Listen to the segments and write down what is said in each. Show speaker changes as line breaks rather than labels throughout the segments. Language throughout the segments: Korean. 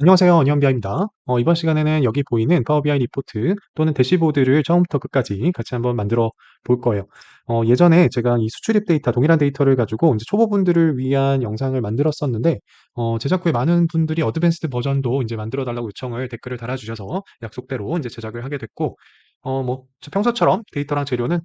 안녕하세요. 언니언비아입니다. 이번 시간에는 여기 보이는 파워 BI 리포트 또는 대시보드를 처음부터 끝까지 같이 한번 만들어 볼 거예요. 예전에 제가 이 수출입 데이터, 동일한 데이터를 가지고 이제 초보분들을 위한 영상을 만들었었는데, 제작 후에 많은 분들이 어드밴스드 버전도 이제 만들어 달라고 요청을 댓글을 달아주셔서 약속대로 이제 제작을 하게 됐고, 저 평소처럼 데이터랑 재료는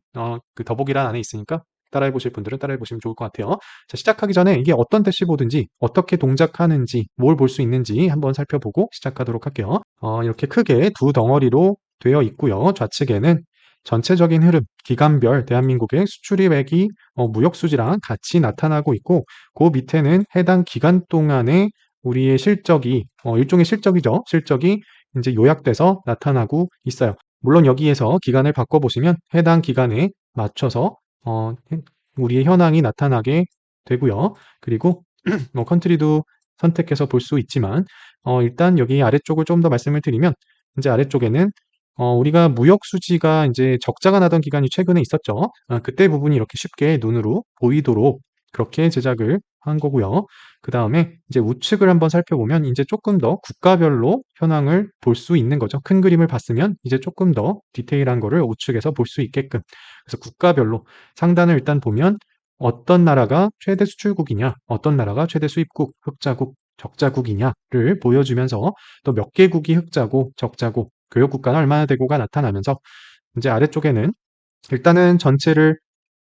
그 더보기란 안에 있으니까 따라해 보실 분들은 따라해 보시면 좋을 것 같아요. 자, 시작하기 전에 이게 어떤 대시보드인지, 어떻게 동작하는지, 뭘 볼 수 있는지 한번 살펴보고 시작하도록 할게요. 이렇게 크게 두 덩어리로 되어 있고요. 좌측에는 전체적인 흐름, 기간별 대한민국의 수출입액이 무역 수지랑 같이 나타나고 있고, 그 밑에는 해당 기간 동안의 우리의 실적이, 일종의 실적이죠. 실적이 이제 요약돼서 나타나고 있어요. 물론 여기에서 기간을 바꿔보시면 해당 기간에 맞춰서 어, 우리의 현황이 나타나게 되고요. 그리고 뭐 컨트리도 선택해서 볼 수 있지만 일단 여기 아래쪽을 좀 더 말씀을 드리면 이제 아래쪽에는 우리가 무역 수지가 이제 적자가 나던 기간이 최근에 있었죠. 그때 부분이 이렇게 쉽게 눈으로 보이도록 그렇게 제작을 한 거고요. 그 다음에 이제 우측을 한번 살펴보면 이제 조금 더 국가별로 현황을 볼 수 있는 거죠. 큰 그림을 봤으면 이제 조금 더 디테일한 거를 우측에서 볼 수 있게끔. 그래서 국가별로 상단을 일단 보면 어떤 나라가 최대 수출국이냐, 어떤 나라가 최대 수입국, 흑자국, 적자국이냐를 보여주면서 또 몇 개국이 흑자고, 적자고, 교역 국가는 얼마나 되고가 나타나면서 이제 아래쪽에는 일단은 전체를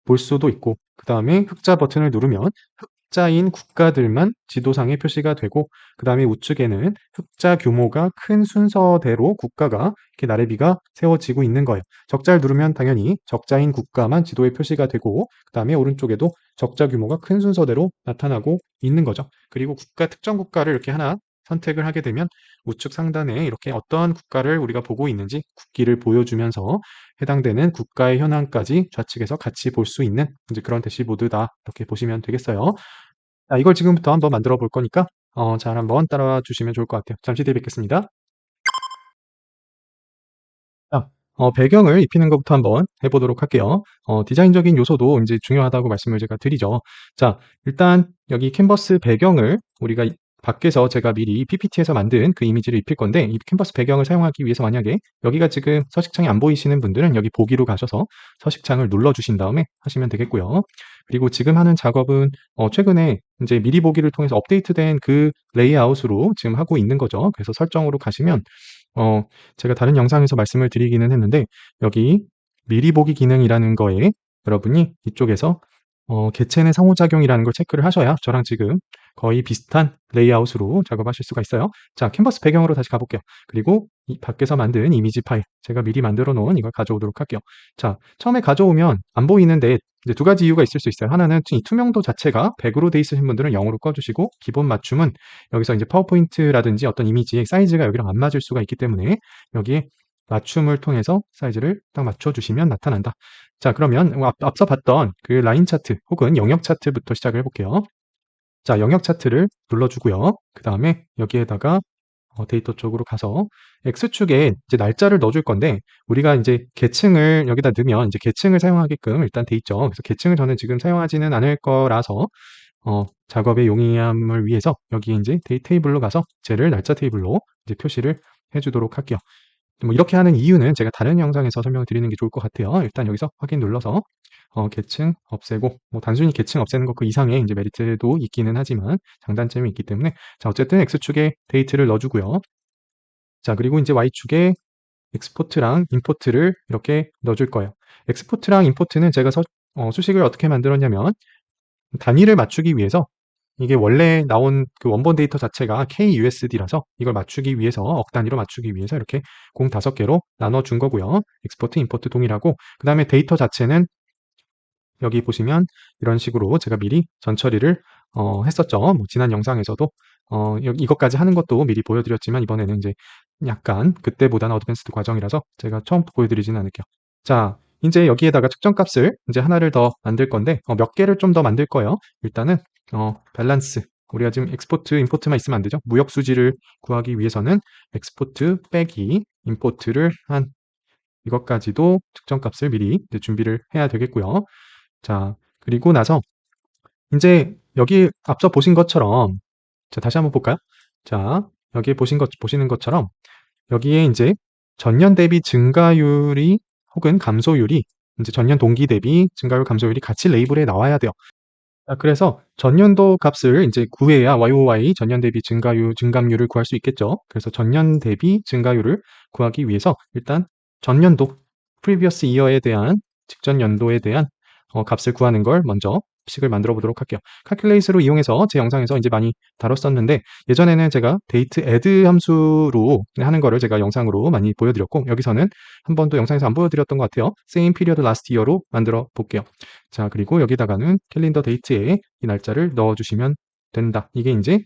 볼 수도 있고, 그 다음에 흑자 버튼을 누르면 흑자인 국가들만 지도상에 표시가 되고, 그 다음에 우측에는 흑자 규모가 큰 순서대로 국가가 이렇게 나래비가 세워지고 있는 거예요. 적자를 누르면 당연히 적자인 국가만 지도에 표시가 되고, 그 다음에 오른쪽에도 적자 규모가 큰 순서대로 나타나고 있는 거죠. 그리고 국가, 특정 국가를 이렇게 하나 선택을 하게 되면 우측 상단에 이렇게 어떠한 국가를 우리가 보고 있는지 국기를 보여주면서 해당되는 국가의 현황까지 좌측에서 같이 볼 수 있는 이제 그런 대시보드다. 이렇게 보시면 되겠어요. 자, 이걸 지금부터 한번 만들어 볼 거니까 잘 한번 따라와 주시면 좋을 것 같아요. 잠시 뒤에 뵙겠습니다. 자, 배경을 입히는 것부터 한번 해보도록 할게요. 디자인적인 요소도 이제 중요하다고 말씀을 제가 드리죠. 자, 일단 여기 캔버스 배경을 우리가 밖에서 제가 미리 PPT에서 만든 그 이미지를 입힐 건데 이 캔버스 배경을 사용하기 위해서 만약에 여기가 지금 서식창이 안 보이시는 분들은 여기 보기로 가셔서 서식창을 눌러주신 다음에 하시면 되겠고요. 그리고 지금 하는 작업은 최근에 이제 미리 보기를 통해서 업데이트된 그 레이아웃으로 지금 하고 있는 거죠. 그래서 설정으로 가시면 어, 제가 다른 영상에서 말씀을 드리기는 했는데 여기 미리 보기 기능이라는 거에 여러분이 이쪽에서 개체의 상호작용이라는 걸 체크를 하셔야 저랑 지금 거의 비슷한 레이아웃으로 작업하실 수가 있어요. 자, 캔버스 배경으로 다시 가볼게요. 그리고 이 밖에서 만든 이미지 파일, 제가 미리 만들어 놓은 이걸 가져오도록 할게요. 자, 처음에 가져오면 안 보이는데 이제 두 가지 이유가 있을 수 있어요. 하나는 이 투명도 자체가 100으로 돼 있으신 분들은 0으로 꺼주시고 기본 맞춤은 여기서 이제 파워포인트라든지 어떤 이미지의 사이즈가 여기랑 안 맞을 수가 있기 때문에 여기에 맞춤을 통해서 사이즈를 딱 맞춰주시면 나타난다. 자, 그러면 앞서 봤던 그 라인 차트 혹은 영역 차트부터 시작을 해볼게요. 자, 영역 차트를 눌러주고요. 그 다음에 여기에다가 데이터 쪽으로 가서 X축에 이제 날짜를 넣어줄 건데 우리가 이제 계층을 여기다 넣으면 이제 계층을 사용하게끔 일단 돼 있죠. 그래서 계층을 저는 지금 사용하지는 않을 거라서 작업의 용이함을 위해서 여기 이제 테이블로 가서 쟤를 날짜 테이블로 이제 표시를 해주도록 할게요. 뭐 이렇게 하는 이유는 제가 다른 영상에서 설명을 드리는 게 좋을 것 같아요. 일단 여기서 확인 눌러서 계층 없애고 뭐 단순히 계층 없애는 것 그 이상의 이제 메리트도 있기는 하지만 장단점이 있기 때문에 자 어쨌든 X축에 데이트를 넣어주고요. 자 그리고 이제 Y축에 엑스포트랑 임포트를 이렇게 넣어줄 거예요. 엑스포트랑 임포트는 제가 수식을 어떻게 만들었냐면 단위를 맞추기 위해서 이게 원래 나온 그 원본 데이터 자체가 KUSD라서 이걸 맞추기 위해서 억 단위로 맞추기 위해서 이렇게 공 5개로 나눠준 거고요. 엑스포트, 임포트 동일하고 그 다음에 데이터 자체는 여기 보시면 이런 식으로 제가 미리 전처리를 했었죠. 뭐 지난 영상에서도 이것까지 하는 것도 미리 보여드렸지만 이번에는 이제 약간 그때보다는 어드밴스드 과정이라서 제가 처음부터 보여드리지는 않을게요. 자, 이제 여기에다가 측정값을 이제 하나를 더 만들 건데 몇 개를 좀 더 만들 거예요. 일단은 밸런스 우리가 지금 엑스포트, 임포트만 있으면 안 되죠. 무역 수지를 구하기 위해서는 엑스포트 빼기 임포트를 한 이것까지도 측정값을 미리 이제 준비를 해야 되겠고요. 자, 그리고 나서 이제 여기 앞서 보신 것처럼 자, 다시 한번 볼까요? 자, 여기에 보시는 것처럼 여기에 이제 전년 대비 증가율이 혹은 감소율이 이제 전년 동기 대비 증가율, 감소율이 같이 레이블에 나와야 돼요. 그래서 전년도 값을 이제 구해야 YOY 전년 대비 증감률을 구할 수 있겠죠. 그래서 전년 대비 증가율을 구하기 위해서 일단 전년도 previous year에 대한 직전 연도에 대한 값을 구하는 걸 먼저 식을 만들어 보도록 할게요. calculate로 이용해서 제 영상에서 이제 많이 다뤘었는데 예전에는 제가 date add 함수로 하는 거를 제가 영상으로 많이 보여드렸고 여기서는 한 번도 영상에서 안 보여드렸던 것 같아요. same period last year로 만들어 볼게요. 자, 그리고 여기다가는 캘린더 데이트에 이 날짜를 넣어주시면 된다. 이게 이제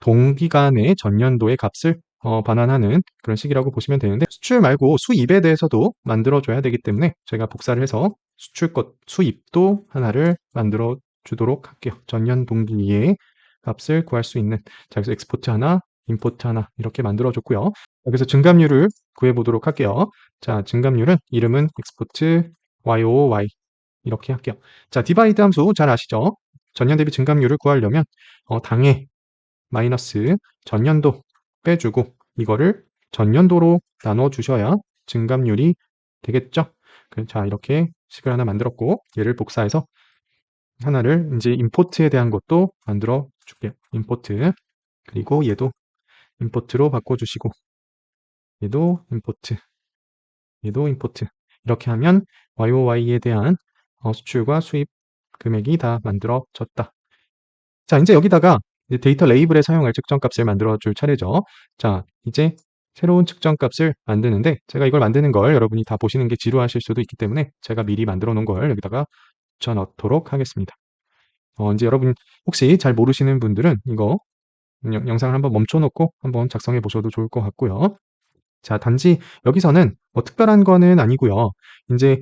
동기간의 전년도의 값을 반환하는 그런 식이라고 보시면 되는데 수출 말고 수입에 대해서도 만들어줘야 되기 때문에 제가 복사를 해서 수입도 하나를 만들어 주도록 할게요. 전년 동기의 값을 구할 수 있는 자, 그래서 엑스포트 하나, 임포트 하나 이렇게 만들어 줬고요. 여기서 증감률을 구해 보도록 할게요. 자, 증감률은 이름은 엑스포트 YOY 이렇게 할게요. 자, 디바이드 함수 잘 아시죠? 전년 대비 증감률을 구하려면 당해 마이너스 전년도 빼주고 이거를 전년도로 나눠 주셔야 증감률이 되겠죠? 자, 이렇게 식을 하나 만들었고 얘를 복사해서 하나를 이제 임포트에 대한 것도 만들어 줄게요. 임포트 그리고 얘도 임포트로 바꿔주시고 얘도 임포트 얘도 임포트 이렇게 하면 YOY에 대한 수출과 수입 금액이 다 만들어졌다. 자, 이제 여기다가 이제 데이터 레이블에 사용할 측정값을 만들어 줄 차례죠. 자, 이제 새로운 측정값을 만드는데 제가 이걸 만드는 걸 여러분이 다 보시는 게 지루하실 수도 있기 때문에 제가 미리 만들어 놓은 걸 여기다가 붙여 넣도록 하겠습니다. 이제 여러분 혹시 잘 모르시는 분들은 이거 영상을 한번 멈춰 놓고 한번 작성해 보셔도 좋을 것 같고요. 자, 단지 여기서는 뭐 특별한 거는 아니고요. 이제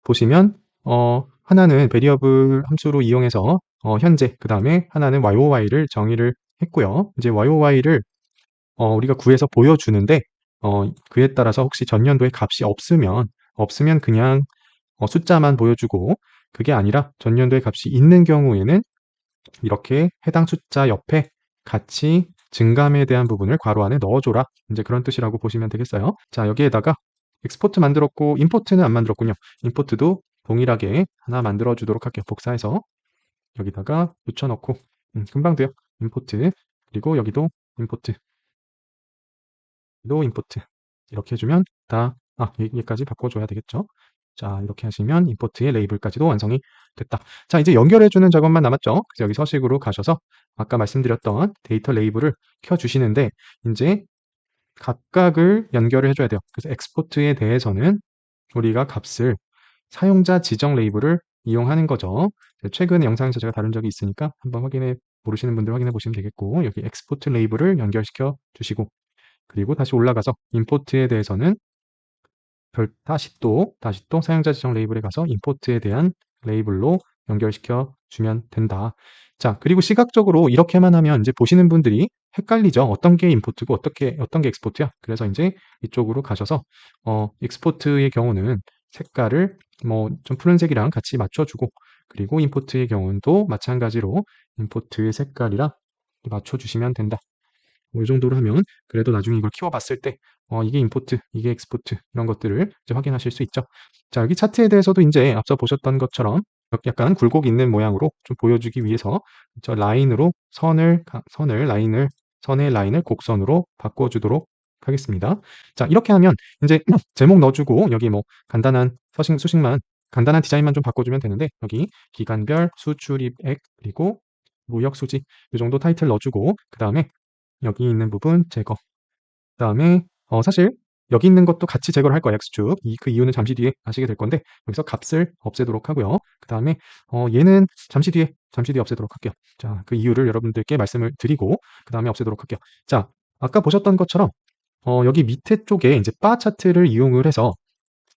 보시면 하나는 베리어블 함수로 이용해서 현재 그다음에 하나는 YOY를 정의를 했고요. 이제 YOY를 우리가 구해서 보여주는데 그에 따라서 혹시 전년도에 값이 없으면 그냥 숫자만 보여주고 그게 아니라 전년도에 값이 있는 경우에는 이렇게 해당 숫자 옆에 같이 증감에 대한 부분을 괄호 안에 넣어줘라. 이제 그런 뜻이라고 보시면 되겠어요. 자, 여기에다가 엑스포트 만들었고 임포트는 안 만들었군요. 임포트도 동일하게 하나 만들어 주도록 할게요. 복사해서 여기다가 붙여넣고 금방 돼요. 임포트 그리고 여기도 임포트 도 임포트 이렇게 해주면 얘까지 바꿔줘야 되겠죠. 자, 이렇게 하시면 임포트의 레이블까지도 완성이 됐다. 자, 이제 연결해주는 작업만 남았죠. 그래서 여기 서식으로 가셔서 아까 말씀드렸던 데이터 레이블을 켜주시는데 이제 각각을 연결을 해줘야 돼요. 그래서 엑스포트에 대해서는 우리가 값을 사용자 지정 레이블을 이용하는 거죠. 최근 영상에서 제가 다룬 적이 있으니까 한번 모르시는 분들 확인해 보시면 되겠고 여기 엑스포트 레이블을 연결시켜 주시고 그리고 다시 올라가서 임포트에 대해서는 다시 또 사용자 지정 레이블에 가서 임포트에 대한 레이블로 연결시켜 주면 된다. 자, 그리고 시각적으로 이렇게만 하면 이제 보시는 분들이 헷갈리죠. 어떤 게 임포트고 어떤 게 엑스포트야. 그래서 이제 이쪽으로 가셔서 엑스포트의 경우는 색깔을 뭐 좀 푸른색이랑 같이 맞춰주고 그리고 임포트의 경우도 마찬가지로 임포트의 색깔이랑 맞춰주시면 된다. 뭐이 정도로 하면 그래도 나중에 이걸 키워봤을 때 이게 임포트, 이게 엑스포트 이런 것들을 이제 확인하실 수 있죠. 자, 여기 차트에 대해서도 이제 앞서 보셨던 것처럼 약간 굴곡 있는 모양으로 좀 보여주기 위해서 저 라인으로 선의 라인을 곡선으로 바꿔주도록 하겠습니다. 자, 이렇게 하면 이제 제목 넣어주고 여기 뭐 간단한 수식만 간단한 디자인만 좀 바꿔주면 되는데 여기 기간별 수출입액 그리고 무역 수지 이 정도 타이틀 넣어주고 그 다음에 여기 있는 부분 제거. 그다음에 사실 여기 있는 것도 같이 제거를 할 거예요. X축. 그 이유는 잠시 뒤에 아시게 될 건데 여기서 값을 없애도록 하고요. 그다음에 얘는 잠시 뒤에 없애도록 할게요. 자, 그 이유를 여러분들께 말씀을 드리고 그다음에 없애도록 할게요. 자, 아까 보셨던 것처럼 여기 밑에 쪽에 이제 바 차트를 이용을 해서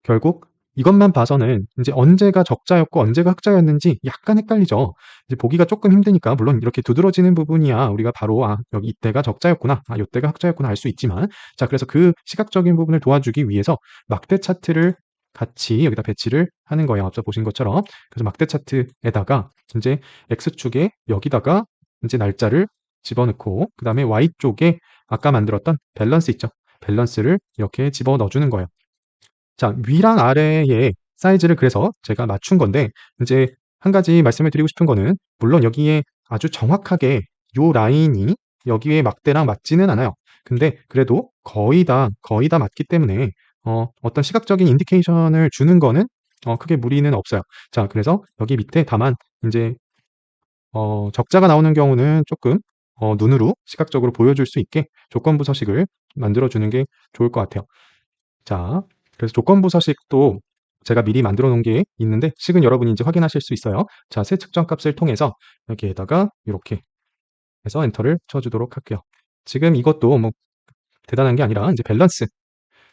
결국 이것만 봐서는 이제 언제가 적자였고 언제가 흑자였는지 약간 헷갈리죠. 이제 보기가 조금 힘드니까 물론 이렇게 두드러지는 부분이야 우리가 바로 여기 이때가 적자였구나, 이때가 흑자였구나 알 수 있지만 자, 그래서 그 시각적인 부분을 도와주기 위해서 막대 차트를 같이 여기다 배치를 하는 거예요. 앞서 보신 것처럼. 그래서 막대 차트에다가 이제 X축에 여기다가 이제 날짜를 집어넣고 그 다음에 Y쪽에 아까 만들었던 밸런스 있죠? 밸런스를 이렇게 집어넣어 주는 거예요. 자, 위랑 아래의 사이즈를 그래서 제가 맞춘 건데, 이제 한 가지 말씀을 드리고 싶은 거는, 물론 여기에 아주 정확하게 요 라인이 여기에 막대랑 맞지는 않아요. 근데 그래도 거의 다 맞기 때문에 어떤 시각적인 인디케이션을 주는 거는 크게 무리는 없어요. 자, 그래서 여기 밑에 다만 이제 적자가 나오는 경우는 조금 눈으로 시각적으로 보여줄 수 있게 조건부 서식을 만들어 주는 게 좋을 것 같아요. 자, 그래서 조건부 서식도 제가 미리 만들어 놓은 게 있는데 식은 여러분이 이제 확인하실 수 있어요. 자, 새 측정 값을 통해서 여기에다가 이렇게 해서 엔터를 쳐주도록 할게요. 지금 이것도 뭐 대단한 게 아니라 이제 밸런스.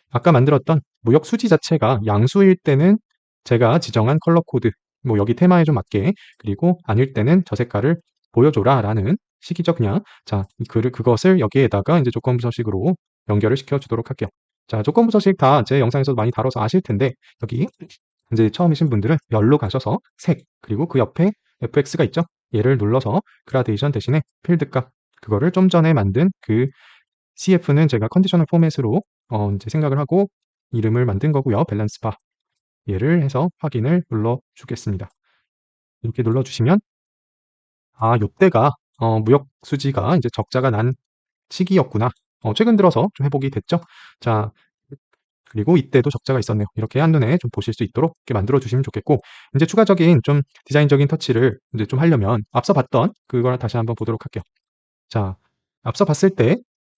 아까 만들었던 무역 수지 자체가 양수일 때는 제가 지정한 컬러 코드, 뭐 여기 테마에 좀 맞게, 그리고 아닐 때는 저 색깔을 보여줘라 라는 식이죠, 그냥. 자, 그것을 여기에다가 이제 조건부 서식으로 연결을 시켜주도록 할게요. 자, 조건부 서식 다 제 영상에서도 많이 다뤄서 아실 텐데, 여기 이제 처음이신 분들은 열로 가셔서 색, 그리고 그 옆에 fx가 있죠? 얘를 눌러서 그라데이션 대신에 필드 값, 그거를 좀 전에 만든 그 CF는 제가 컨디셔널 포맷으로 이제 생각을 하고 이름을 만든 거고요. 밸런스 바. 얘를 해서 확인을 눌러 주겠습니다. 이렇게 눌러 주시면 요때가 무역 수지가 이제 적자가 난 시기였구나. 최근 들어서 좀 회복이 됐죠. 자, 그리고 이때도 적자가 있었네요. 이렇게 한눈에 좀 보실 수 있도록 이렇게 만들어 주시면 좋겠고, 이제 추가적인 좀 디자인적인 터치를 이제 좀 하려면 앞서 봤던 그걸 다시 한번 보도록 할게요. 자, 앞서 봤을 때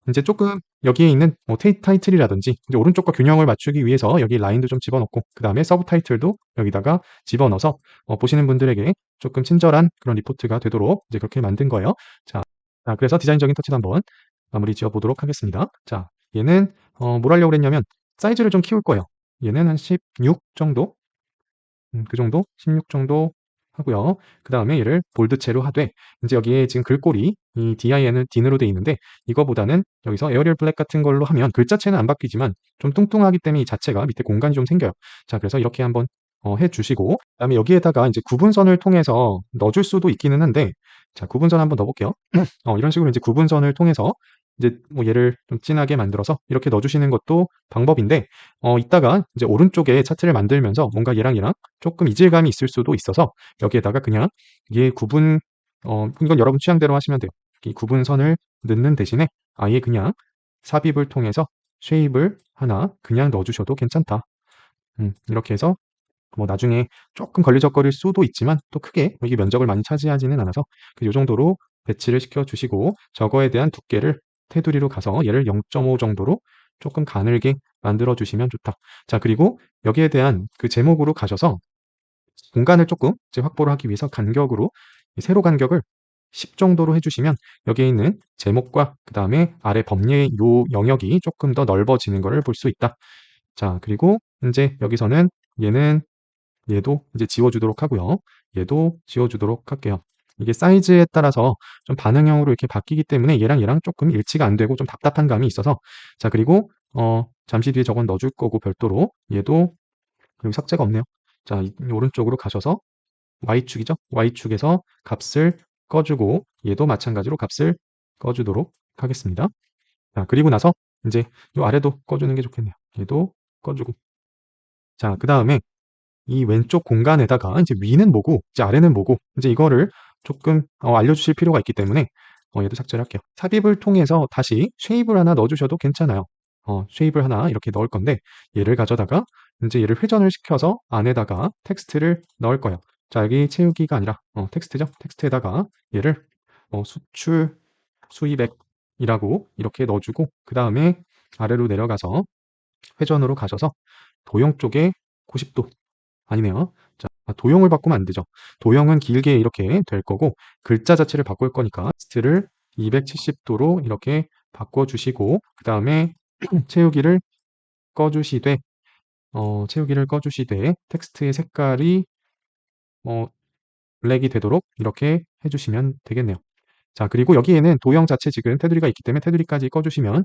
인제 쪼끔 여기에 있는 뭐 타이틀이라든지 이제 오른쪽과 균형을 맞추기 위해서 여기 라인도 좀 집어넣고, 그다음에 서브 타이틀도 여기다가 집어넣어서 보시는 분들에게 쪼끔 친절한 그런 리포트가 되도록 이제 그렇게 만든 거예요. 자, 그래서 디자인적인 터치도 한번 마무리 지어 보도록 하겠습니다. 자, 얘는 뭘 하려고 그랬냐면 사이즈를 좀 키울 거예요. 얘는 한 16 정도, 그 정도? 16 정도 하고요. 그다음에 얘를 볼드체로 하되, 인제 여기에 지금 글꼴이 이 DIN은 DIN으로 돼 있는데, 이거보다는 여기서 에어리얼 블랙 같은 걸로 하면 글자체는 안 바뀌지만 좀 뚱뚱하기 때문에 이 자체가 밑에 공간이 좀 생겨요. 자, 그래서 이렇게 한번 해 주시고, 그다음에 여기에다가 이제 구분선을 통해서 넣어 줄 수도 있기는 한데, 자, 구분선 한번 넣어 볼게요. 이런 식으로 인제 구분선을 통해서 이제 뭐 얘를 좀 진하게 만들어서 이렇게 넣어 주시는 것도 방법인데, 이따가 이제 오른쪽에 차트를 만들면서 뭔가 얘랑 조금 이질감이 있을 수도 있어서 여기에다가 그냥 얘 구분, 이건 여러분 취향대로 하시면 돼요. 이 구분선을 넣는 대신에 아예 그냥 삽입을 통해서 쉐입을 하나 그냥 넣어 주셔도 괜찮다. 이렇게 해서 뭐 나중에 조금 걸리적거릴 수도 있지만 또 크게 이게 면적을 많이 차지하지는 않아서 요 정도로 배치를 시켜 주시고, 저거에 대한 두께를 테두리로 가서 얘를 0.5 정도로 조금 가늘게 만들어 주시면 좋다. 자, 그리고 여기에 대한 그 제목으로 가셔서 공간을 조금 이제 확보를 하기 위해서 간격으로 이 세로 간격을 10 정도로 해 주시면 여기에 있는 제목과 그다음에 아래 범위의 요 영역이 조금 더 넓어지는 거를 볼 수 있다. 자, 그리고 인제 여기서는 얘는 얘도 이제 지워 주도록 하고요. 얘도 지워 주도록 할게요. 이게 사이즈에 따라서 좀 반응형으로 이렇게 바뀌기 때문에 얘랑 쪼끔 일치가 안 되고 좀 답답한 감이 있어서, 자, 그리고 잠시 뒤에 저건 넣어 줄 거고 별도로 얘도, 여기 삭제가 없네요. 자, 이 오른쪽으로 가셔서 Y축이죠. Y축에서 값을 꺼 주고 얘도 마찬가지로 값을 꺼 주도록 하겠습니다. 자, 그리고 나서 인제 요 아래도 꺼 주는 게 좋겠네요. 얘도 꺼 주고. 자, 그다음에 이 왼쪽 공간에다가 이제 위는 뭐고 이제 아래는 뭐고 인제 이거를 쪼끔 알려주실 필요가 있기 때문에 얘도 삭제를 할게요. 삽입을 통해서 다시 쉐입을 하나 넣어 주셔도 괜찮아요. 쉐입을 하나 이렇게 넣을 건데, 얘를 가져다가 인제 얘를 회전을 시켜서 안에다가 텍스트를 넣을 거예요. 자, 여기 채우기가 아니라 텍스트죠. 텍스트에다가 얘를 수출 수입액이라고 이렇게 넣어 주고, 그다음에 아래로 내려가서 회전으로 가셔서 도형 쪽에 90 도, 아니네요. 자, 도형을 바꾸면 안 되죠. 도형은 길게 이렇게 될 거고, 글자 자체를 바꿀 거니까 텍스트를 270 도로 이렇게 바꿔 주시고, 그다음에 채우기를 꺼 주시되 텍스트의 색깔이 블랙이 되도록 이렇게 해 주시면 되겠네요. 자, 그리고 여기에는 도형 자체 지금 테두리가 있기 때문에 테두리까지 꺼 주시면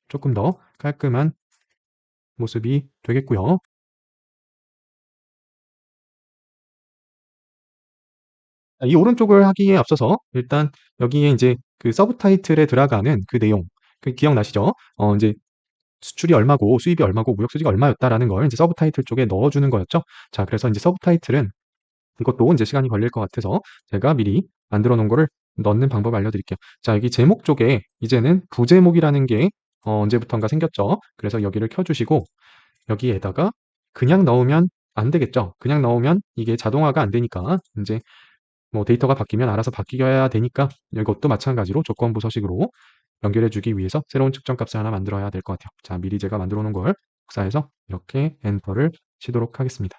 쪼끔 더 깔끔한 모습이 되겠고요. 이 오른쪽을 하기에 앞서서 일단 여기에 인제 그 서브 타이틀에 들어가는 그 내용, 그 기억나시죠? 인제 수출이 얼마고 수입이 얼마고 무역 수지가 얼마였다라는 걸 인제 서브 타이틀 쪽에 넣어 주는 거였죠. 자, 그래서 인제 서브 타이틀은 이것도 인제 시간이 걸릴 것 같아서 제가 미리 만들어 놓은 거를 넣는 방법을 알려드릴게요. 자, 여기 제목 쪽에 이제는 부제목이라는 게 언제부턴가 생겼죠. 그래서 여기를 켜 주시고 여기에다가 그냥 넣으면 안 되겠죠. 그냥 넣으면 이게 자동화가 안 되니까 인제 뭐 데이터가 바뀌면 알아서 바뀌어야 되니까 이것도 마찬가지로 조건부 서식으로 연결해 주기 위해서 새로운 측정 값을 하나 만들어야 될 것 같아요. 자, 미리 제가 만들어 놓은 걸 복사해서 이렇게 엔터를 치도록 하겠습니다.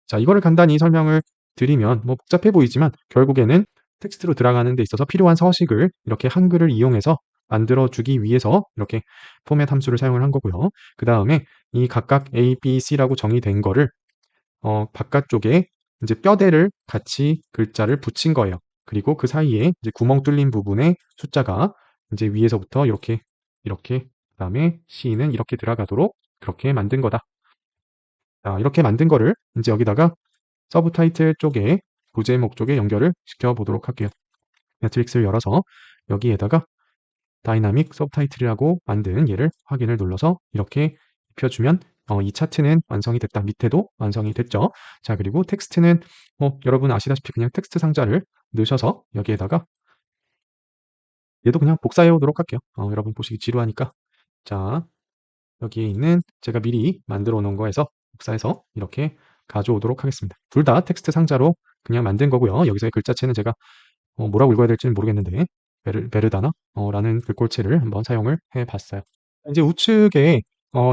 자, 이거를 간단히 설명을 드리면 뭐 복잡해 보이지만 결국에는 텍스트로 들어가는 데 있어서 필요한 서식을 이렇게 한글을 이용해서 만들어 주기 위해서 이렇게 포맷 함수를 사용을 한 거고요. 그다음에 이 각각 A, B, C라고 정의된 거를 바깥쪽에 이제 뼈대를 같이 글자를 붙인 거예요. 그리고 그 사이에 이제 구멍 뚫린 부분에 숫자가 이제 위에서부터 이렇게, 이렇게, 그다음에 C는 이렇게 들어가도록 그렇게 만든 거다. 자, 이렇게 만든 거를 인제 여기다가 서브 타이틀 쪽에 부제목 쪽에 연결을 시켜 보도록 할게요. 매트릭스를 열어서 여기에다가 다이나믹 서브타이틀이라고 만든 얘를 확인을 눌러서 이렇게 입혀주면 이 차트는 완성이 됐다. 밑에도 완성이 됐죠. 자, 그리고 텍스트는 뭐 여러분 아시다시피 그냥 텍스트 상자를 넣으셔서 여기에다가 얘도 그냥 복사해 오도록 할게요. 여러분 보시기 지루하니까. 자, 여기에 있는 제가 미리 만들어 놓은 거에서 복사해서 이렇게 가져오도록 하겠습니다. 둘 다 텍스트 상자로 그냥 만든 거고요. 여기서의 글자체는 제가 뭐라고 읽어야 될지는 모르겠는데 베르다나 라는 글꼴체를 한번 사용을 해 봤어요. 이제 우측에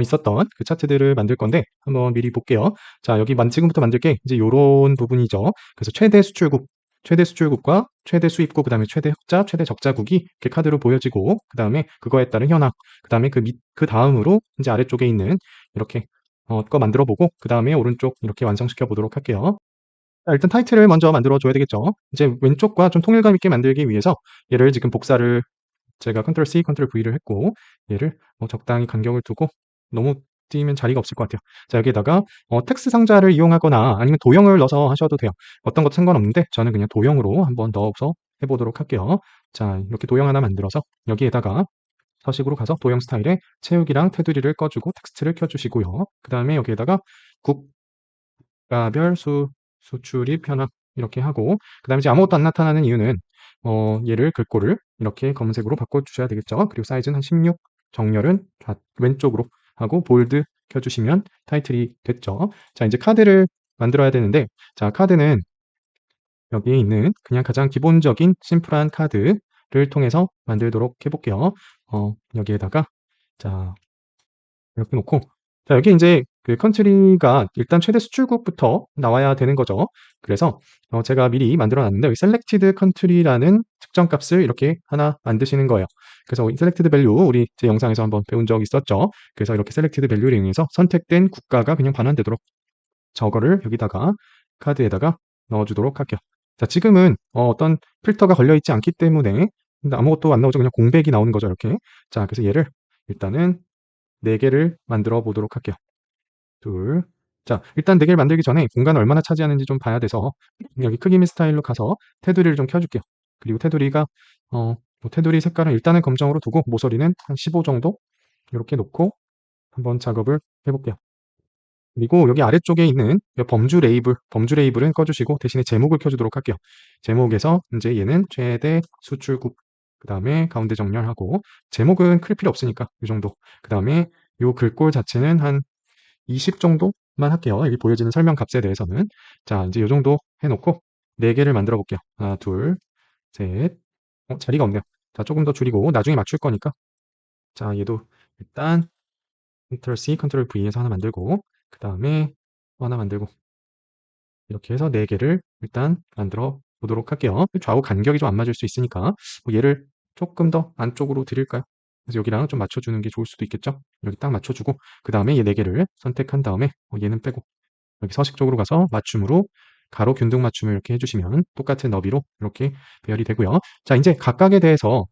있었던 그 차트들을 만들 건데 한번 미리 볼게요. 자, 여기 지금부터 만들 게 이제 요런 부분이죠. 그래서 최대 수출국과 최대 수입국, 그다음에 최대 흑자, 최대 적자국이 이렇게 카드로 보여지고 그다음에 그거에 따른 현황, 그다음에 그다음으로 인제 아래쪽에 있는 이렇게 거 만들어 보고 그다음에 오른쪽 이렇게 완성시켜 보도록 할게요. 자, 일단 타이틀을 먼저 만들어 줘야 되겠죠. 이제 왼쪽과 좀 통일감 있게 만들기 위해서 얘를 지금 복사를 제가 컨트롤 C, 컨트롤 V를 했고 얘를 적당히 간격을 두고 너무 띄면 자리가 없을 것 같아요. 자, 여기에다가 텍스트 상자를 이용하거나 아니면 도형을 넣어서 하셔도 돼요. 어떤 것도 상관없는데 저는 그냥 도형으로 한번 넣어서 해 보도록 할게요. 자, 이렇게 도형 하나 만들어서 여기에다가 서식으로 가서 도형 스타일에 채우기랑 테두리를 꺼 주고 텍스트를 켜 주시고요. 그다음에 여기에다가 국가별 수출입 현황 이렇게 하고 그다음에 이제 아무것도 안 나타나는 이유는 얘를 글꼴을 이렇게 검은색으로 바꿔 주셔야 되겠죠. 그리고 사이즈는 한 16, 정렬은 왼쪽으로 하고 볼드 켜 주시면 타이틀이 됐죠. 자, 이제 카드를 만들어야 되는데 자, 카드는 여기에 있는 그냥 가장 기본적인 심플한 카드를 통해서 만들도록 해 볼게요. 여기에다가 자, 이렇게 놓고 자, 여기 인제 그 컨트리가 일단 최대 수출국부터 나와야 되는 거죠. 그래서 제가 미리 만들어 놨는데 여기 selected country라는 특정 값을 이렇게 하나 만드시는 거예요. 그래서 이 selected value 우리 제 영상에서 한번 배운 적 있었죠. 그래서 이렇게 selected value를 이용해서 선택된 국가가 그냥 반환되도록 저거를 여기다가 카드에다가 넣어 주도록 할게요. 자, 지금은 어떤 필터가 걸려 있지 않기 때문에 아무것도 안 나오죠. 그냥 공백이 나오는 거죠, 이렇게. 자, 그래서 얘를 일단은 4 개를 만들어 보도록 할게요. 둘. 자, 일단 4 개를 만들기 전에 공간을 얼마나 차지하는지 좀 봐야 돼서 여기 크기 및 스타일로 가서 테두리를 좀 켜 줄게요. 그리고 테두리가 테두리 색깔은 일단은 검정으로 두고 모서리는 한 15 정도 요렇게 놓고 한번 작업을 해 볼게요. 그리고 여기 아래쪽에 있는 요 범주 레이블은 꺼 주시고 대신에 제목을 켜 주도록 할게요. 제목에서 인제 얘는 최대 수출국 그다음에 가운데 정렬하고 제목은 클 필요 없으니까 요 정도. 그다음에 요 글꼴 자체는 한 20 정도만 할게요. 여기 보여지는 설명 값에 대해서는. 자, 인제 요 정도 해 놓고 4 개를 만들어 볼게요. 하나, 둘, 셋. 자리가 없네요. 자, 쪼금 더 줄이고 나중에 맞출 거니까. 자, 얘도 일단 컨트롤 C, 컨트롤 V 해서 하나 만들고 그다음에 또 하나 만들고 이렇게 해서 4 개를 일단 만들어 보도록 할게요. 좌우 간격이 좀 안 맞을 수 있으니까 얘를 쪼끔 더 안쪽으로 드릴까요? 그래서 여기랑 좀 맞춰 주는 게 좋을 수도 있겠죠? 여기 딱 맞춰 주고 그다음에 얘 4 개를 선택한 다음에 얘는 빼고 여기 서식 쪽으로 가서 맞춤으로 가로 균등 맞춤을 이렇게 해 주시면 똑같은 너비로 이렇게 배열이 되고요. 자, 인제 각각에 대해서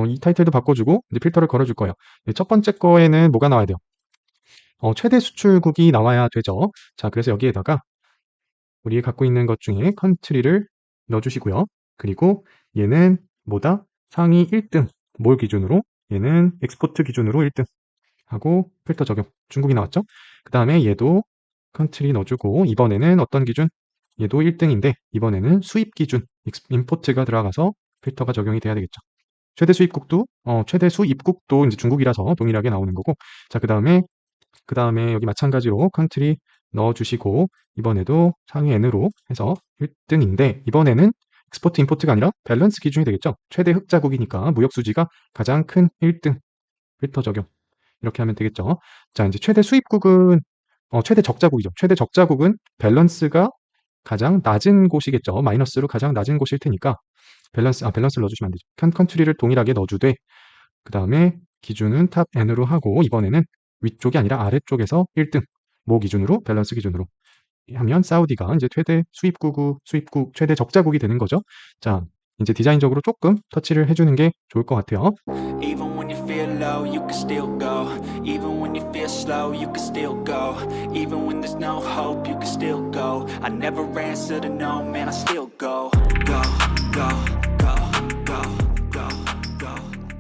이 타이틀도 바꿔 주고 이제 필터를 걸어 줄 거예요. 첫 번째 거에는 뭐가 나와야 돼요? 최대 수출국이 나와야 되죠. 자, 그래서 여기에다가 우리 갖고 있는 것 중에 country를 넣어 주시고요. 그리고 얘는 뭐다? 상위 1등 뭘 기준으로? 얘는 엑스포트 기준으로 1등 하고 필터 적용. 중국이 나왔죠? 그 다음에 얘도 컨트리 넣어주고 이번에는 어떤 기준? 얘도 1등인데 이번에는 수입 기준, 임포트가 들어가서 필터가 적용이 돼야 되겠죠. 최대 수입국도 최대 수입국도 이제 중국이라서 동일하게 나오는 거고. 자, 그다음에 여기 마찬가지로 컨트리 넣어주시고 이번에도 상위 N으로 해서 1등인데 이번에는 엑스포트 임포트가 아니라 밸런스 기준이 되겠죠. 최대 흑자국이니까 무역 수지가 가장 큰 1등 필터 적용. 이렇게 하면 되겠죠. 자, 이제 최대 수입국은 최대 적자국이죠. 최대 적자국은 밸런스가 가장 낮은 곳이겠죠. 마이너스로 가장 낮은 곳일 테니까 밸런스를 넣어주시면 안 되죠. 컨트리를 동일하게 넣어주되 그 다음에 기준은 탑 N으로 하고 이번에는 위쪽이 아니라 아래쪽에서 1등 모 기준으로 밸런스 기준으로 하면 사우디가 이제 수입국 최대 적자국이 되는 거죠. 자, 이제 디자인적으로 조금 터치를 해주는 게 좋을 것 같아요.
Even when you feel low, you can still go. Even when you feel slow, you can still go. Even when there's no hope, you can still go. I never answer to no, man, I still go. Go, go, go, go, go, go,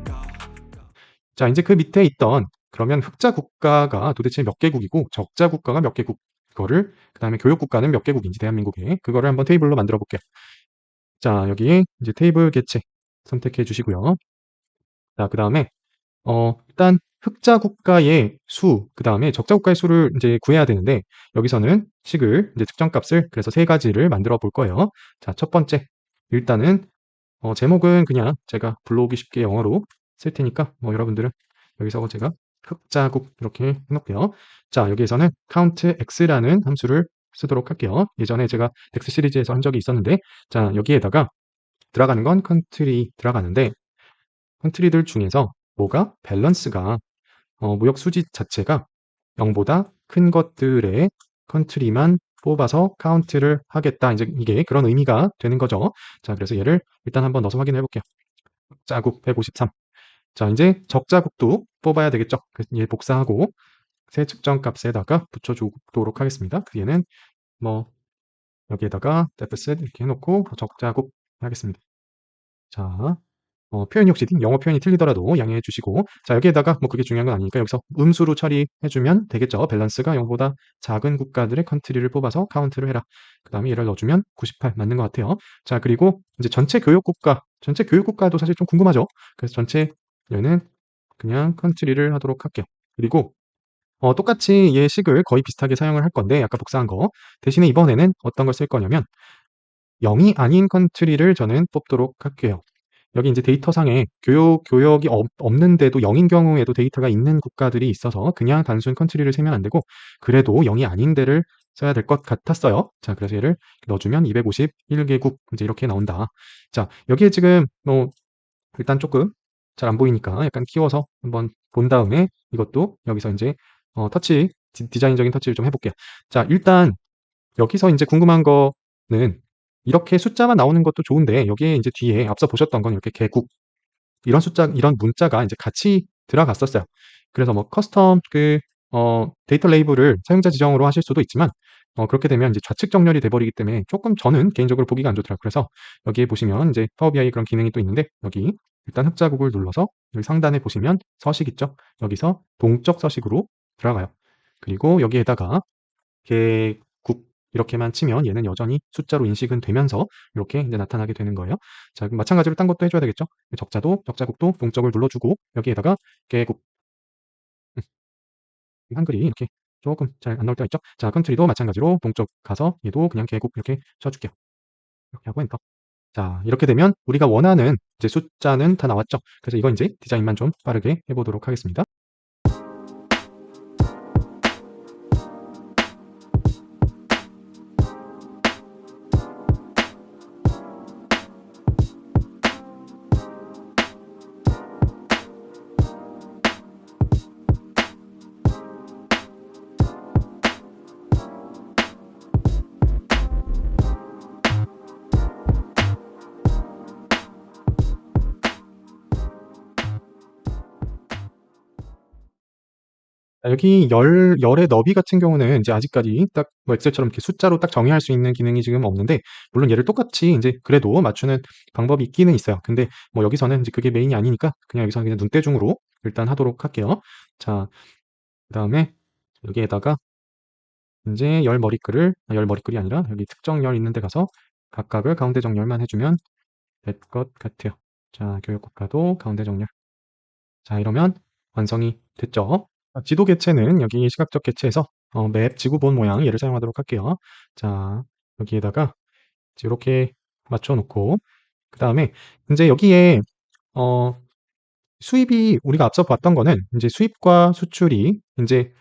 go.
자, 이제 그 밑에 있던 그러면 흑자 국가가 도대체 몇 개국이고 적자 국가가 몇 개국 그거를 그 다음에 교역 국가는 몇 개국인지 대한민국에 그거를 한번 테이블로 만들어 볼게요. 자, 여기에 이제 테이블 개체 선택해 주시고요. 자, 그 다음에 일단 흑자 국가의 수, 그 다음에 적자 국가의 수를 이제 구해야 되는데 여기서는 식을 이제 특정값을 그래서 세 가지를 만들어 볼 거예요. 자, 첫 번째 일단은 제목은 그냥 제가 불러오기 쉽게 영어로 쓸 테니까 뭐 여러분들은 여기서 제가 흑자국 이렇게 해놓을게요. 자, 여기에서는 count x라는 함수를 쓰도록 할게요. 예전에 제가 덱스 시리즈에서 한 적이 있었는데 자, 여기에다가 들어가는 건 컨트리 들어가는데 컨트리들 중에서 뭐가 밸런스가 무역 수지 자체가 0보다 큰 것들의 컨트리만 뽑아서 카운트를 하겠다. 이제 이게 그런 의미가 되는 거죠. 자, 그래서 얘를 일단 한번 넣어서 확인해 볼게요. 자국 153. 자, 이제 적자국도 뽑아야 되겠죠. 그래서 얘 복사하고 새 측정 값에다가 붙여주도록 하겠습니다. 그 얘는 뭐 여기에다가 데프셋 이렇게 해놓고 적자국 하겠습니다. 자, 표현이 혹시 영어 표현이 틀리더라도 양해해 주시고 자, 여기에다가 뭐 그게 중요한 건 아니니까 여기서 음수로 처리해 주면 되겠죠. 밸런스가 0보다 작은 국가들의 컨트리를 뽑아서 카운트를 해라. 그 다음에 얘를 넣어주면 98 맞는 것 같아요. 자, 그리고 이제 전체 교육국가도 사실 좀 궁금하죠. 그래서 전체 얘는 그냥 컨트리를 하도록 할게요. 그리고 똑같이 얘 식을 거의 비슷하게 사용을 할 건데 아까 복사한 거 대신에 이번에는 어떤 걸 쓸 거냐면 0이 아닌 컨트리를 저는 뽑도록 할게요. 여기 이제 데이터상에 교역이 없는데도 0인 경우에도 데이터가 있는 국가들이 있어서 그냥 단순 컨트리를 세면 안 되고 그래도 0이 아닌 데를 써야 될 것 같았어요. 자, 그래서 얘를 넣어주면 251개국 이제 이렇게 나온다. 자, 여기에 지금 일단 조금 잘 안 보이니까 약간 키워서 한번 본 다음에 이것도 여기서 이제 디자인적인 터치를 좀 해볼게요. 자, 일단 여기서 이제 궁금한 거는 이렇게 숫자만 나오는 것도 좋은데 여기에 이제 뒤에 앞서 보셨던 건 이렇게 개국 이런 문자가 이제 같이 들어갔었어요. 그래서 뭐 커스텀 데이터 레이블을 사용자 지정으로 하실 수도 있지만 그렇게 되면 이제 좌측 정렬이 돼버리기 때문에 조금 저는 개인적으로 보기가 안 좋더라고요. 그래서 여기에 보시면 이제 파워 BI 그런 기능이 또 있는데 여기 일단 흑자국을 눌러서 여기 상단에 보시면 서식 있죠. 여기서 동적 서식으로 들어가요. 그리고 여기에다가 개국 이렇게만 치면 얘는 여전히 숫자로 인식은 되면서 이렇게 이제 나타나게 되는 거예요. 자, 그럼 마찬가지로 딴 것도 해줘야 되겠죠. 적자국도 동적을 눌러주고 여기에다가 개국 한글이 이렇게 조금 잘 안 나올 때가 있죠. 자, 컨트리도 마찬가지로 동적 가서 얘도 그냥 개국 이렇게 쳐줄게요. 이렇게 하고 엔터. 자, 이렇게 되면 우리가 원하는 이제 숫자는 다 나왔죠. 그래서 이거 이제 디자인만 좀 빠르게 해보도록 하겠습니다. 여기 열의 너비 같은 경우는 이제 아직까지 딱 뭐 엑셀처럼 이렇게 숫자로 딱 정의할 수 있는 기능이 지금 없는데, 물론 얘를 똑같이 이제 그래도 맞추는 방법이 있기는 있어요. 근데 뭐 여기서는 이제 그게 메인이 아니니까 그냥 여기서는 그냥 눈대중으로 일단 하도록 할게요. 자, 그다음에 여기에다가 이제 열 머리글이 아니라 여기 특정 열 있는 데 가서 각각을 가운데 정렬만 해주면 될 것 같아요. 자, 교육 국가도 가운데 정렬. 자, 이러면 완성이 됐죠. 지도 개체는 여기 시각적 개체에서 맵 지구본 모양 얘를 사용하도록 할게요. 자, 여기에다가 이렇게 맞춰놓고, 그 다음에 이제 여기에 어, 수입이 우리가 앞서 봤던 거는 이제 수입과 수출이 이제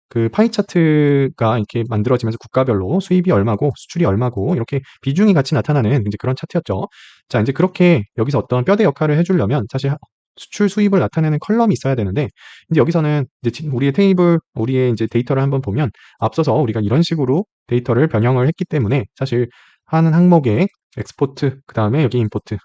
그 파이 차트가 이렇게 만들어지면서 국가별로 수입이 얼마고 수출이 얼마고 이렇게 비중이 같이 나타나는 이제 그런 차트였죠. 자, 이제 그렇게 여기서 어떤 뼈대 역할을 해주려면 사실 수출 수입을 나타내는 컬럼이 있어야 되는데, 이제 여기서는 이제 우리의 테이블, 우리의 이제 데이터를 한번 보면 앞서서 우리가 이런 식으로 데이터를 변형을 했기 때문에 사실 하는 항목에 엑스포트, 그 다음에 여기 임포트,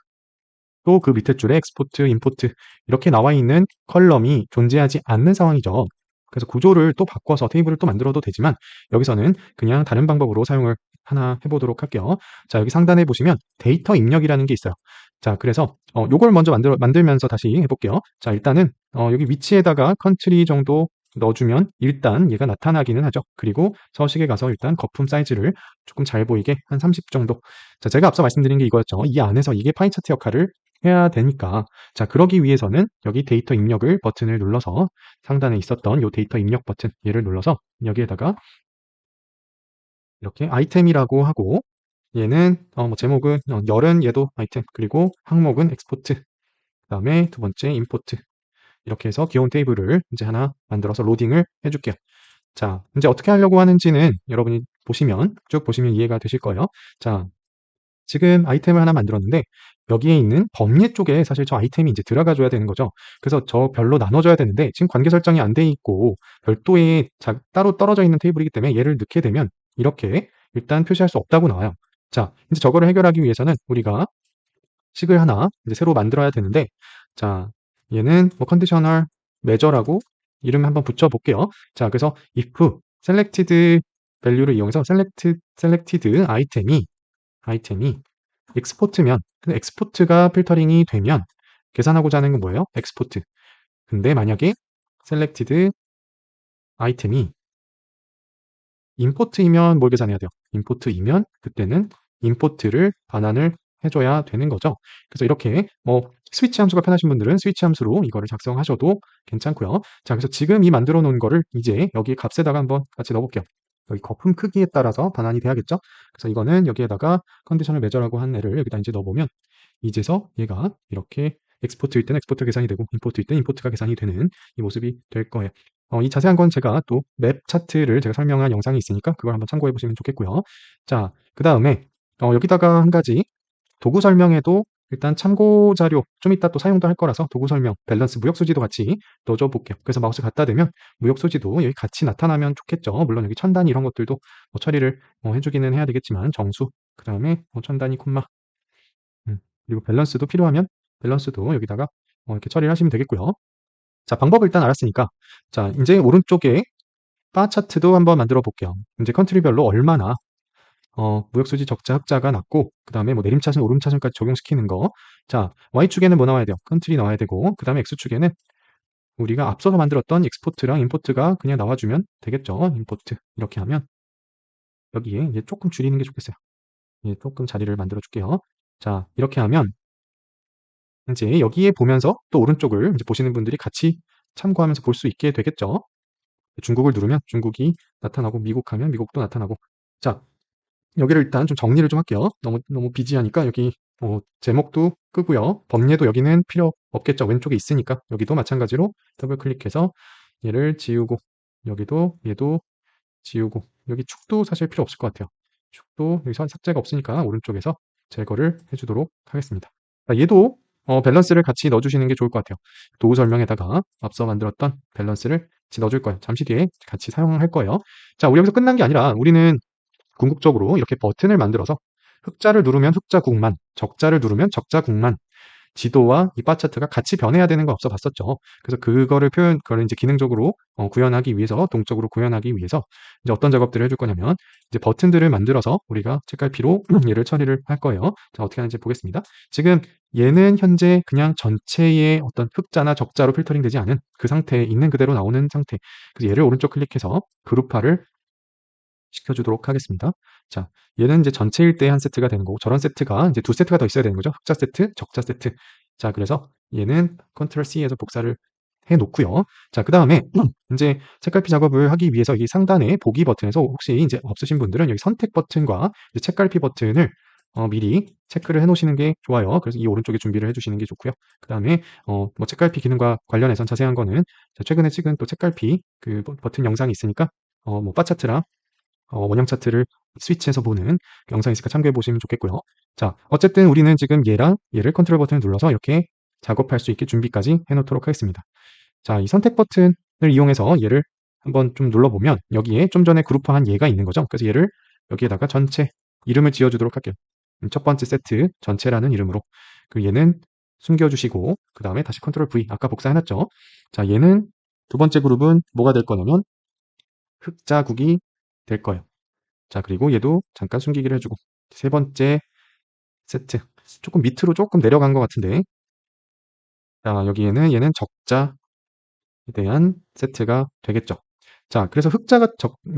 또 그 밑에 줄에 엑스포트, 임포트 이렇게 나와 있는 컬럼이 존재하지 않는 상황이죠. 그래서 구조를 또 바꿔서 테이블을 또 만들어도 되지만 여기서는 그냥 다른 방법으로 사용을 하나 해보도록 할게요. 자, 여기 상단에 보시면 데이터 입력이라는 게 있어요. 자, 그래서 요걸 먼저 만들면서 다시 해볼게요. 자, 일단은 여기 위치에다가 컨트리 정도 넣어주면 일단 얘가 나타나기는 하죠. 그리고 서식에 가서 일단 거품 사이즈를 조금 잘 보이게 한 30 정도. 자, 제가 앞서 말씀드린 게 이거였죠. 이 안에서 이게 파이 차트 역할을 해야 되니까, 자, 그러기 위해서는 여기 데이터 입력을 버튼을 눌러서 상단에 있었던 요 데이터 입력 버튼 얘를 눌러서 여기에다가 이렇게 아이템이라고 하고, 얘는 뭐 제목은 열은 얘도 아이템, 그리고 항목은 엑스포트, 그다음에 두 번째 임포트, 이렇게 해서 귀여운 테이블을 이제 하나 만들어서 로딩을 해줄게요. 자, 이제 어떻게 하려고 하는지는 여러분이 보시면 쭉 보시면 이해가 되실 거예요. 자, 지금 아이템을 하나 만들었는데 여기에 있는 범례 쪽에 사실 저 아이템이 이제 들어가 줘야 되는 거죠. 그래서 저 별로 나눠줘야 되는데 지금 관계 설정이 안 돼 있고 별도의 따로 떨어져 있는 테이블이기 때문에 얘를 넣게 되면 이렇게 일단 표시할 수 없다고 나와요. 자, 이제 저거를 해결하기 위해서는 우리가 식을 하나 이제 새로 만들어야 되는데, 자, 얘는 뭐 컨디셔널 메저라고 이름 한번 붙여 볼게요. 자, 그래서 if selected value를 이용해서 selected 아이템이 엑스포트면, 근데 엑스포트가 필터링이 되면 계산하고자 하는 건 뭐예요? 엑스포트. 근데 만약에 셀렉티드 아이템이 임포트이면 뭘 계산해야 돼요? 임포트이면 그때는 임포트를 반환을 해줘야 되는 거죠. 그래서 이렇게 뭐 스위치 함수가 편하신 분들은 스위치 함수로 이거를 작성하셔도 괜찮고요. 자, 그래서 지금 이 만들어 놓은 거를 이제 여기 값에다가 한번 같이 넣어볼게요. 여기 거품 크기에 따라서 반환이 돼야겠죠? 그래서 이거는 여기에다가 컨디션을 매저라고 한 애를 여기다 이제 넣어보면 이제서 얘가 이렇게 엑스포트일 때는 엑스포트 계산이 되고 임포트일 때는 임포트가 계산이 되는 이 모습이 될 거예요. 이 자세한 건 제가 또 맵 차트를 제가 설명한 영상이 있으니까 그걸 한번 참고해 보시면 좋겠고요. 자, 그 다음에 여기다가 한 가지 도구 설명에도 일단 참고 자료 좀 이따 또 사용도 할 거라서 도구 설명, 밸런스, 무역 수지도 같이 넣어줘 볼게요. 그래서 마우스 갖다 대면 무역 수지도 여기 같이 나타나면 좋겠죠. 물론 여기 천 단위 이런 것들도 뭐 처리를 해주기는 해야 되겠지만 정수, 그 다음에 천 단위 콤마, 그리고 밸런스도 필요하면 밸런스도 여기다가 이렇게 처리를 하시면 되겠고요. 자, 방법을 일단 알았으니까 자, 이제 오른쪽에 바 차트도 한번 만들어 볼게요. 이제 컨트리별로 얼마나 무역수지 적자 흑자가 났고, 그 다음에 뭐 내림차순 오름차순까지 적용시키는 거. 자, Y축에는 뭐 나와야 돼요? 컨트리 나와야 되고, 그 다음에 X축에는 우리가 앞서서 만들었던 익스포트랑 임포트가 그냥 나와주면 되겠죠. 임포트 이렇게 하면 여기에 이제 조금 줄이는 게 좋겠어요. 예, 조금 자리를 만들어 줄게요. 자, 이렇게 하면 이제 여기에 보면서 또 오른쪽을 이제 보시는 분들이 같이 참고하면서 볼 수 있게 되겠죠. 중국을 누르면 중국이 나타나고 미국 하면 미국도 나타나고. 자, 여기를 일단 좀 정리를 좀 할게요. 너무 비지하니까 여기 제목도 끄고요. 범례도 여기는 필요 없겠죠. 왼쪽에 있으니까. 여기도 마찬가지로 더블 클릭해서 얘를 지우고, 여기도 얘도 지우고, 여기 축도 사실 필요 없을 것 같아요. 축도 여기서 삭제가 없으니까 오른쪽에서 제거를 해주도록 하겠습니다. 자, 얘도 밸런스를 같이 넣어주시는 게 좋을 것 같아요. 도구 설명에다가 앞서 만들었던 밸런스를 같이 넣어줄 거예요. 잠시 뒤에 같이 사용할 거예요. 자, 우리 여기서 끝난 게 아니라 우리는 궁극적으로 이렇게 버튼을 만들어서 흑자를 누르면 흑자국만, 적자를 누르면 적자국만, 지도와 이 바 차트가 같이 변해야 되는 거 앞서 봤었죠. 그래서 그거를 이제 기능적으로 구현하기 위해서, 동적으로 구현하기 위해서 이제 어떤 작업들을 해줄 거냐면 이제 버튼들을 만들어서 우리가 책갈피로 얘를 처리를 할 거예요. 자, 어떻게 하는지 보겠습니다. 지금 얘는 현재 그냥 전체의 어떤 흑자나 적자로 필터링 되지 않은 그 상태에 있는 그대로 나오는 상태. 그래서 얘를 오른쪽 클릭해서 그룹화를 시켜주도록 하겠습니다. 자, 얘는 이제 전체일 때 한 세트가 되는 거고, 저런 세트가 이제 두 세트가 더 있어야 되는 거죠. 흑자 세트, 적자 세트. 자, 그래서 얘는 컨트롤 C에서 복사를 해 놓고요. 자, 그 다음에 이제 책갈피 작업을 하기 위해서 이 상단에 보기 버튼에서 혹시 이제 없으신 분들은 여기 선택 버튼과 이제 책갈피 버튼을 미리 체크를 해 놓으시는 게 좋아요. 그래서 이 오른쪽에 준비를 해 주시는 게 좋고요. 그 다음에 뭐 책갈피 기능과 관련해서 자세한 거는 최근에 찍은 또 책갈피 그 버튼 영상이 있으니까 뭐 바 차트랑 원형 차트를 스위치해서 보는 그 영상이 있으니까 참고해 보시면 좋겠고요. 자, 어쨌든 우리는 지금 얘랑 얘를 컨트롤 버튼을 눌러서 이렇게 작업할 수 있게 준비까지 해 놓도록 하겠습니다. 자, 이 선택 버튼을 이용해서 얘를 한번 좀 눌러보면 여기에 좀 전에 그룹화한 얘가 있는 거죠. 그래서 얘를 여기에다가 전체 이름을 지어주도록 할게요. 첫 번째 세트 전체라는 이름으로. 그리고 얘는 숨겨주시고 그 다음에 다시 컨트롤 V 아까 복사해놨죠. 자, 얘는 두 번째 그룹은 뭐가 될 거냐면 흑자국이 될 거예요. 자, 그리고 얘도 잠깐 숨기기를 해주고 세 번째 세트 조금 밑으로 조금 내려간 것 같은데 자, 여기에는 얘는 적자에 대한 세트가 되겠죠. 자, 그래서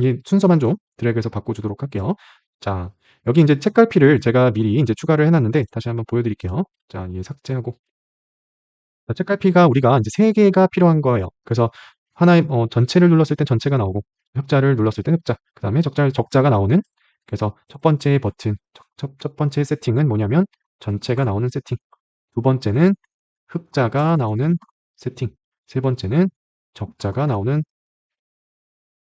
이 순서만 좀 드래그해서 바꿔주도록 할게요. 자, 여기 이제 책갈피를 제가 미리 이제 추가를 해놨는데 다시 한번 보여드릴게요. 자, 얘 삭제하고 자, 책갈피가 우리가 이제 세 개가 필요한 거예요. 그래서 하나의 전체를 눌렀을 땐 전체가 나오고 흑자를 눌렀을 땐 흑자, 그 다음에 적자가 나오는 그래서 첫 번째 버튼, 첫 번째 세팅은 뭐냐면 전체가 나오는 세팅. 두 번째는 흑자가 나오는 세팅. 세 번째는 적자가 나오는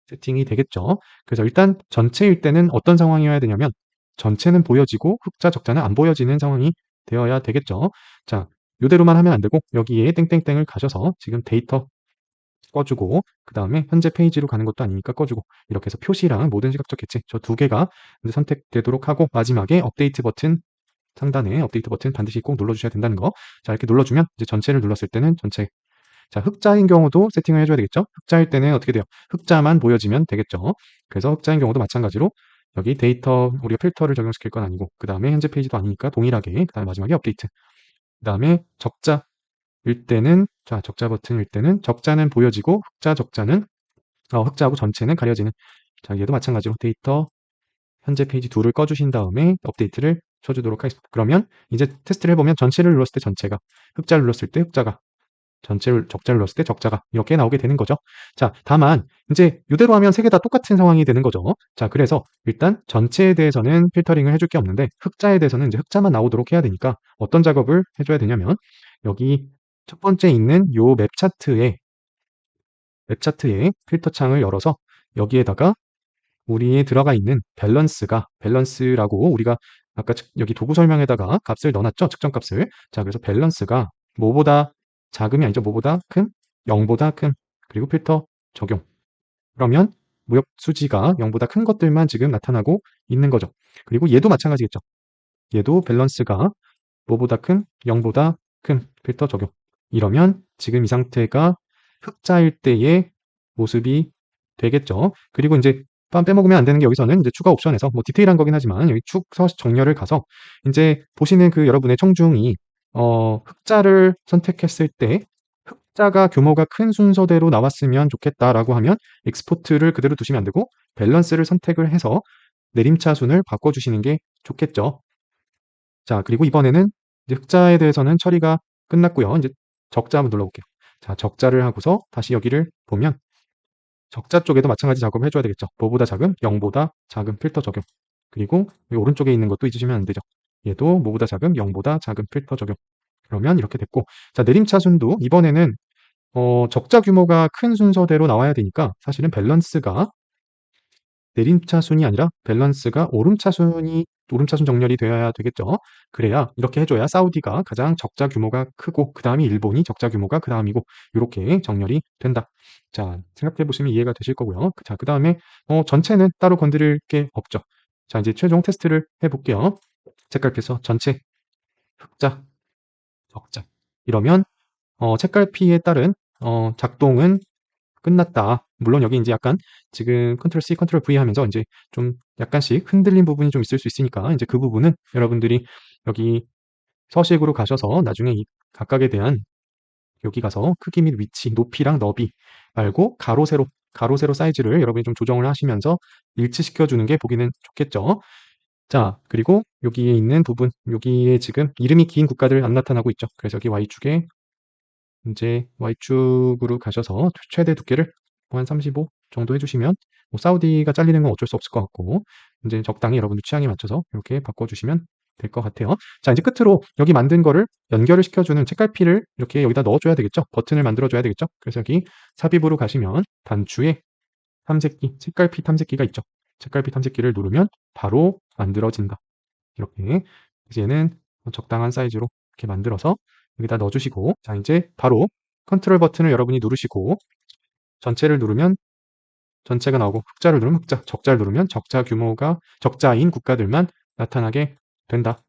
세팅이 되겠죠. 그래서 일단 전체일 때는 어떤 상황이어야 되냐면 전체는 보여지고 흑자, 적자는 안 보여지는 상황이 되어야 되겠죠. 자, 이대로만 하면 안 되고 여기에 땡땡땡을 가셔서 지금 데이터 꺼주고 그 다음에 현재 페이지로 가는 것도 아니니까 꺼주고 이렇게 해서 표시랑 모든 시각적 개체 저 두 개가 선택되도록 하고 마지막에 업데이트 버튼 상단에 업데이트 버튼 반드시 꼭 눌러주셔야 된다는 거. 자, 이렇게 눌러주면 이제 전체를 눌렀을 때는 전체. 자, 흑자인 경우도 세팅을 해줘야 되겠죠. 흑자일 때는 어떻게 돼요? 흑자만 보여지면 되겠죠. 그래서 흑자인 경우도 마찬가지로 여기 데이터 우리가 필터를 적용시킬 건 아니고 그 다음에 현재 페이지도 아니니까 동일하게 그 다음에 마지막에 업데이트. 그 다음에 적자일 때는 자, 적자 버튼일 때는 적자는 보여지고 흑자하고 전체는 가려지는. 자, 얘도 마찬가지로 데이터 현재 페이지 2를 꺼주신 다음에 업데이트를 쳐주도록 하겠습니다. 그러면 이제 테스트를 해보면 전체를 눌렀을 때 전체가, 흑자를 눌렀을 때 흑자가, 적자를 눌렀을 때 적자가 이렇게 나오게 되는 거죠. 자, 다만 이제 이대로 하면 세 개 다 똑같은 상황이 되는 거죠. 자, 그래서 일단 전체에 대해서는 필터링을 해줄 게 없는데 흑자에 대해서는 이제 흑자만 나오도록 해야 되니까 어떤 작업을 해줘야 되냐면 여기 첫 번째 있는 요 맵 차트에 필터 창을 열어서 여기에다가 우리에 들어가 있는 밸런스라고 우리가 아까 여기 도구 설명에다가 값을 넣어놨죠? 측정 값을. 자, 그래서 밸런스가 뭐보다 작음이 아니죠. 뭐보다 큰, 0보다 큰, 그리고 필터 적용. 그러면 무역 수지가 0보다 큰 것들만 지금 나타나고 있는 거죠. 그리고 얘도 마찬가지겠죠. 얘도 밸런스가 뭐보다 큰, 0보다 큰 필터 적용. 이러면 지금 이 상태가 흑자일 때의 모습이 되겠죠. 그리고 이제 빼먹으면 안 되는 게 여기서는 이제 추가 옵션에서 뭐 디테일한 거긴 하지만 여기 축 서식 정렬을 가서 이제 보시는 그 여러분의 청중이 흑자를 선택했을 때 흑자가 규모가 큰 순서대로 나왔으면 좋겠다라고 하면 익스포트를 그대로 두시면 안 되고 밸런스를 선택을 해서 내림차순을 바꿔주시는 게 좋겠죠. 자, 그리고 이번에는 이제 흑자에 대해서는 처리가 끝났고요. 이제 적자 한번 눌러볼게요. 자, 적자를 하고서 다시 여기를 보면 적자 쪽에도 마찬가지 작업을 해줘야 되겠죠. 뭐보다 작은, 0보다 작은 필터 적용. 그리고 여기 오른쪽에 있는 것도 잊으시면 안 되죠. 얘도 뭐보다 작은, 0보다 작은 필터 적용. 그러면 이렇게 됐고, 자, 내림차순도 이번에는 적자 규모가 큰 순서대로 나와야 되니까 사실은 밸런스가 내림차순이 아니라 밸런스가 오름차순 정렬이 되어야 되겠죠. 그래야 이렇게 해줘야 사우디가 가장 적자 규모가 크고 그 다음이 일본이 적자 규모가 그 다음이고 이렇게 정렬이 된다. 자, 생각해 보시면 이해가 되실 거고요. 자, 그 다음에 전체는 따로 건드릴 게 없죠. 자, 이제 최종 테스트를 해볼게요. 색깔표에서 전체 흑자 적자. 이러면 책갈피에 따른 작동은 끝났다. 물론 여기 이제 약간 지금 컨트롤 C, 컨트롤 V 하면서 이제 좀 약간씩 흔들린 부분이 좀 있을 수 있으니까 이제 그 부분은 여러분들이 여기 서식으로 가셔서 나중에 이 각각에 대한 여기 가서 크기 및 위치, 높이랑 너비 말고 가로, 세로 사이즈를 여러분이 좀 조정을 하시면서 일치시켜 주는 게 보기는 좋겠죠. 자, 그리고 여기에 있는 부분, 여기에 지금 이름이 긴 국가들 안 나타나고 있죠. 그래서 여기 Y축에 이제 Y축으로 가셔서 최대 두께를 뭐한 35 정도 해주시면 뭐 사우디가 잘리는 건 어쩔 수 없을 것 같고 이제 적당히 여러분들 취향에 맞춰서 이렇게 바꿔주시면 될 것 같아요. 자, 이제 끝으로 여기 만든 거를 연결을 시켜주는 책갈피를 이렇게 여기다 넣어줘야 되겠죠. 버튼을 만들어줘야 되겠죠. 그래서 여기 삽입으로 가시면 단추에 탐색기, 책갈피 탐색기가 있죠. 책갈피 탐색기를 누르면 바로 만들어진다. 이렇게 이제 얘는 적당한 사이즈로 이렇게 만들어서 여기다 넣어주시고 자 이제 바로 컨트롤 버튼을 여러분이 누르시고 전체를 누르면 전체가 나오고 흑자를 누르면 흑자, 적자를 누르면 적자 규모가 적자인 국가들만 나타나게 된다.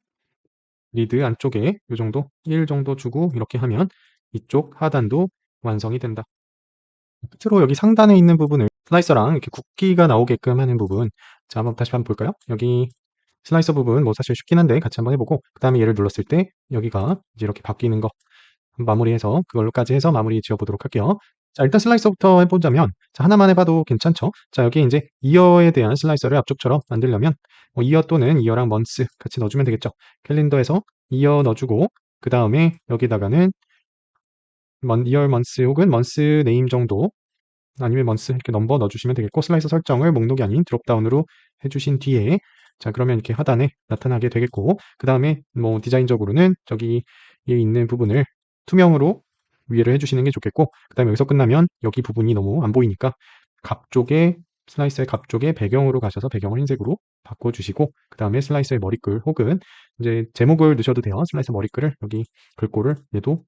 리드 안쪽에 이 정도 1 정도 주고 이렇게 하면 이쪽 하단도 완성이 된다. 끝으로 여기 상단에 있는 부분을 슬라이서랑 이렇게 굵기가 나오게끔 하는 부분 자 한번 다시 한번 볼까요? 여기 슬라이서 부분 뭐 사실 쉽긴 한데 같이 한번 해보고 그 다음에 얘를 눌렀을 때 여기가 이제 이렇게 바뀌는 거 마무리해서 그걸로까지 해서 마무리 지어보도록 할게요. 자 일단 슬라이서부터 해보자면 자 하나만 해봐도 괜찮죠? 자 여기 이제 이어에 대한 슬라이서를 앞쪽처럼 만들려면 뭐 이어 또는 이어랑 먼스 같이 넣어주면 되겠죠. 캘린더에서 이어 넣어주고 그 다음에 여기다가는 이어 먼스 혹은 먼스 네임 정도 아니면 먼스 이렇게 넘버 넣어주시면 되겠고 슬라이서 설정을 목록이 아닌 드롭다운으로 해주신 뒤에 자 그러면 이렇게 하단에 나타나게 되겠고 그 다음에 뭐 디자인적으로는 저기에 있는 부분을 투명으로 위에를 해주시는 게 좋겠고 그 다음에 여기서 끝나면 여기 부분이 너무 안 보이니까 갑쪽에 슬라이서의 갑쪽에 배경으로 가셔서 배경을 흰색으로 바꿔주시고 그 다음에 슬라이서의 머리글 혹은 이제 제목을 넣으셔도 돼요. 슬라이서 머리글을 여기 글꼴을 얘도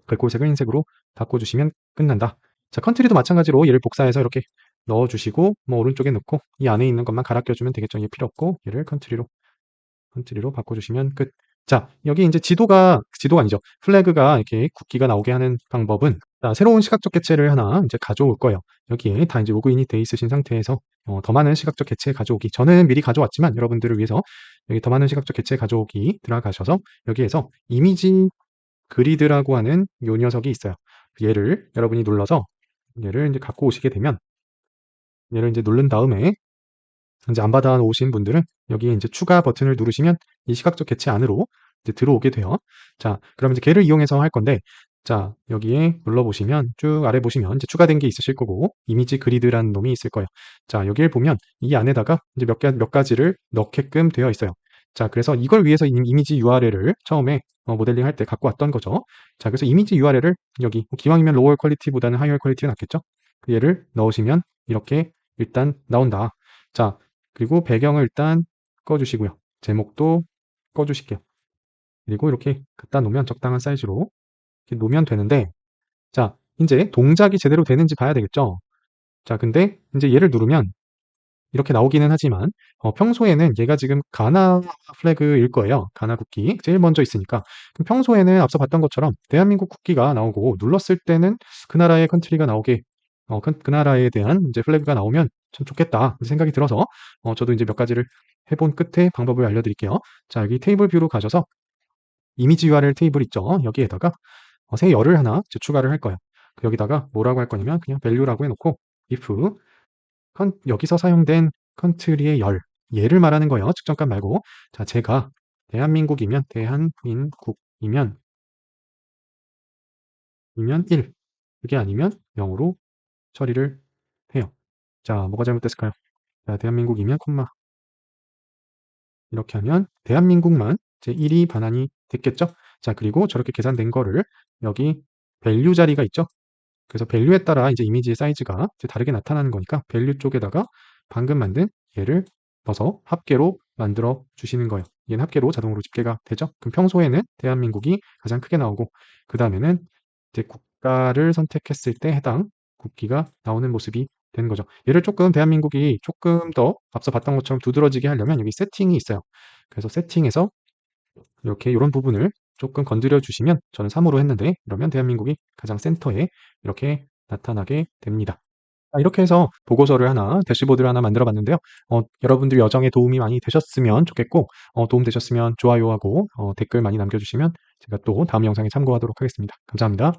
글꼴색을 흰색으로 바꿔주시면 끝난다. 자, 컨트리도 마찬가지로 얘를 복사해서 이렇게 넣어주시고 뭐 오른쪽에 넣고 이 안에 있는 것만 갈아 껴주면 되겠죠. 얘 필요 없고 얘를 컨트리로 바꿔주시면 끝. 자, 여기 이제 지도가 아니죠. 플래그가 이렇게 국기가 나오게 하는 방법은 자, 새로운 시각적 객체를 하나 이제 가져올 거예요. 여기에 다 이제 로그인이 돼 있으신 상태에서 더 많은 시각적 객체 가져오기. 저는 미리 가져왔지만 여러분들을 위해서 여기 더 많은 시각적 객체 가져오기 들어가셔서 여기에서 이미지 그리드라고 하는 요 녀석이 있어요. 얘를 여러분이 눌러서 얘를 이제 갖고 오시게 되면 얘를 이제 누른 다음에 이제 안 받아 놓으신 분들은 여기에 이제 추가 버튼을 누르시면 이 시각적 객체 안으로 이제 들어오게 돼요. 자, 그럼 이제 걔를 이용해서 할 건데 자, 여기에 눌러보시면 쭉 아래 보시면 이제 추가된 게 있으실 거고 이미지 그리드라는 놈이 있을 거예요. 자, 여기를 보면 이 안에다가 이제 몇 가지를 넣게끔 되어 있어요. 자, 그래서 이걸 위해서 이미지 URL을 처음에 모델링 할 때 갖고 왔던 거죠. 자, 그래서 이미지 URL을 여기 기왕이면 로월 퀄리티보다는 하이어 퀄리티가 낫겠죠? 얘를 넣으시면 이렇게 일단 나온다. 자, 그리고 배경을 일단 꺼주시고요. 제목도 꺼주실게요. 그리고 이렇게 갖다 놓으면 적당한 사이즈로 이렇게 놓으면 되는데 자, 이제 동작이 제대로 되는지 봐야 되겠죠? 자, 근데 이제 얘를 누르면 이렇게 나오기는 하지만 평소에는 얘가 지금 가나 플래그일 거예요. 가나 국기 제일 먼저 있으니까. 그럼 평소에는 앞서 봤던 것처럼 대한민국 국기가 나오고 눌렀을 때는 그 나라의 컨트리가 나오게 그 나라에 대한 이제 플래그가 나오면 참 좋겠다 생각이 들어서 저도 이제 몇 가지를 해본 끝에 방법을 알려드릴게요. 자, 여기 테이블 뷰로 가셔서 이미지 URL 테이블 있죠. 여기에다가 새 열을 하나 추가를 할 거예요. 여기다가 뭐라고 할 거냐면 그냥 value라고 해놓고 if 여기서 사용된 컨트리의 열, 얘를 말하는 거예요. 측정값 말고. 자, 제가 대한민국이면 1. 그게 아니면 0으로 처리를 해요. 자, 뭐가 잘못됐을까요? 자, 대한민국이면 콤마. 이렇게 하면 대한민국만 제 1이 반환이 됐겠죠? 자, 그리고 저렇게 계산된 거를 여기 value 자리가 있죠? 그래서 value에 따라 이제 이미지의 사이즈가 이제 다르게 나타나는 거니까 value 쪽에다가 방금 만든 얘를 넣어서 합계로 만들어 주시는 거예요. 얘는 합계로 자동으로 집계가 되죠. 그럼 평소에는 대한민국이 가장 크게 나오고 그 다음에는 이제 국가를 선택했을 때 해당 국기가 나오는 모습이 되는 거죠. 얘를 조금 대한민국이 조금 더 앞서 봤던 것처럼 두드러지게 하려면 여기 세팅이 있어요. 그래서 세팅에서 이렇게 이런 부분을 조금 건드려 주시면 저는 3으로 했는데 이러면 대한민국이 가장 센터에 이렇게 나타나게 됩니다. 이렇게 해서 보고서를 하나, 대시보드를 하나 만들어 봤는데요. 여러분들 여정에 도움이 많이 되셨으면 좋겠고, 도움 되셨으면 좋아요하고 댓글 많이 남겨주시면 제가 또 다음 영상에 참고하도록 하겠습니다. 감사합니다.